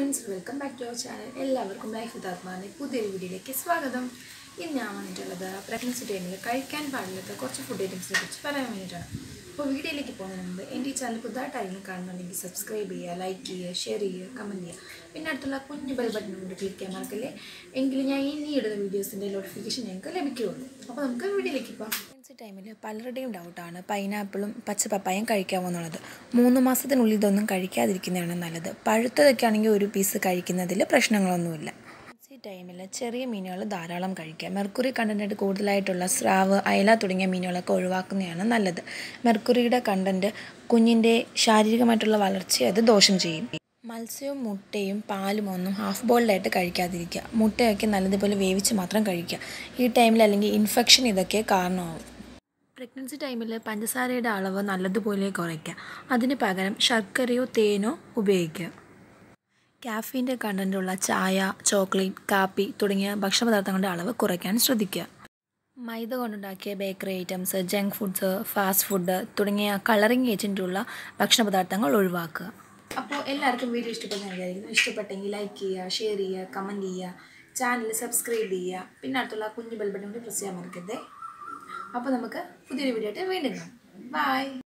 friends, welcome back to our channel. എല്ലാവർക്കും life with ആത്മാവിന്റെ പുതിയൊരു വീഡിയോയിലേക്ക് സ്വാഗതം. ഇന്ന് ഞാൻ വന്നിട്ടുള്ളത് പ്രഗ്നൻസി ടൈമിൽ കഴിക്കാൻ പാടില്ലാത്ത കുറച്ച് ഫുഡ് ഐറ്റംസിനെ കുറിച്ച് പറയാൻ വേണ്ടിയിട്ടാണ്. അപ്പോൾ വീഡിയോയിലേക്ക് പോകുന്നതിന് മുമ്പ് എൻ്റെ ഈ ചാനൽ പുതുതായിട്ടായിരുന്നു കാണുന്നുണ്ടെങ്കിൽ സബ്സ്ക്രൈബ് ചെയ്യുക, ലൈക്ക് ചെയ്യുക, ഷെയർ ചെയ്യുക, കമൻറ്റ് ചെയ്യുക. പിന്നെ അടുത്തുള്ള കുഞ്ഞു ബെൽ ബട്ടൺ കൊണ്ട് ക്ലിക്ക് ചെയ്യാൻ മറക്കല്ലേ. എങ്കിലും ഞാൻ ഇനി ഇടുന്ന വീഡിയോസിൻ്റെ നോട്ടിഫിക്കേഷൻ ഞങ്ങൾക്ക് ലഭിക്കുകയുള്ളൂ. അപ്പോൾ നമുക്ക് വീഡിയോയിലേക്ക് പോകാം. പ്രഗ്നൻസി ടൈമിൽ പലരുടെയും ഡൗട്ടാണ് പൈനാപ്പിളും പച്ചപ്പപ്പായും കഴിക്കാമോ എന്നുള്ളത്. 3 മാസത്തിനുള്ളിൽ ഇതൊന്നും കഴിക്കാതിരിക്കുന്നതാണ് നല്ലത്. പഴുത്തതൊക്കെ ആണെങ്കിൽ ഒരു പീസ് കഴിക്കുന്നതിൽ പ്രശ്നങ്ങളൊന്നുമില്ല. പ്രഗ്നൻസി ടൈമിൽ ചെറിയ മീനുകൾ ധാരാളം കഴിക്കുക. മെർക്കുറി കണ്ടൻറ്റ് കൂടുതലായിട്ടുള്ള സ്രാവ്, അയല തുടങ്ങിയ മീനുകളൊക്കെ ഒഴിവാക്കുന്നതാണ് നല്ലത്. മെർക്കുറിയുടെ കണ്ടൻറ്റ് കുഞ്ഞിൻ്റെ ശാരീരികമായിട്ടുള്ള വളർച്ചയെ അത് ദോഷം ചെയ്യും. മത്സ്യവും മുട്ടയും പാലും ഒന്നും ഹാഫ് ബോയിൽഡായിട്ട് കഴിക്കാതിരിക്കുക. മുട്ടയൊക്കെ നല്ലതുപോലെ വേവിച്ച് മാത്രം കഴിക്കുക. ഈ ടൈമിൽ അല്ലെങ്കിൽ ഇൻഫെക്ഷൻ ഇതൊക്കെ കാരണമാവും. പ്രഗ്നൻസി ടൈമിൽ പഞ്ചസാരയുടെ അളവ് നല്ലതുപോലെ കുറയ്ക്കുക. അതിന് പകരം ശർക്കരയോ തേനോ ഉപയോഗിക്കുക. കാഫീൻ്റെ കണ്ടൻറ്റുള്ള ചായ, ചോക്ലേറ്റ്, കാപ്പി തുടങ്ങിയ ഭക്ഷണപദാർത്ഥങ്ങളുടെ അളവ് കുറയ്ക്കാൻ ശ്രദ്ധിക്കുക. മൈദ കൊണ്ടുണ്ടാക്കിയ bakery items, junk foods, fast food തുടങ്ങിയ കളറിങ് ഏജൻറ്റുള്ള ഭക്ഷണപദാർത്ഥങ്ങൾ ഒഴിവാക്കുക. അപ്പോൾ എല്ലാവർക്കും വീഡിയോ ഇഷ്ടപ്പെടുന്നതായിരിക്കും. ഇഷ്ടപ്പെട്ടെങ്കിൽ ലൈക്ക് ചെയ്യുക, ഷെയർ ചെയ്യുക, കമൻറ്റ് ചെയ്യുക, ചാനൽ സബ്സ്ക്രൈബ് ചെയ്യുക. പിന്നെ അടുത്തുള്ള കുഞ്ഞു ബെൽ ബട്ടൺ കൂടി പ്രസ് ചെയ്യാൻ മറക്കരുത്. അപ്പോൾ നമുക്ക് പുതിയൊരു വീഡിയോ ആയിട്ട് വീണ്ടും കാണാം. ബൈ.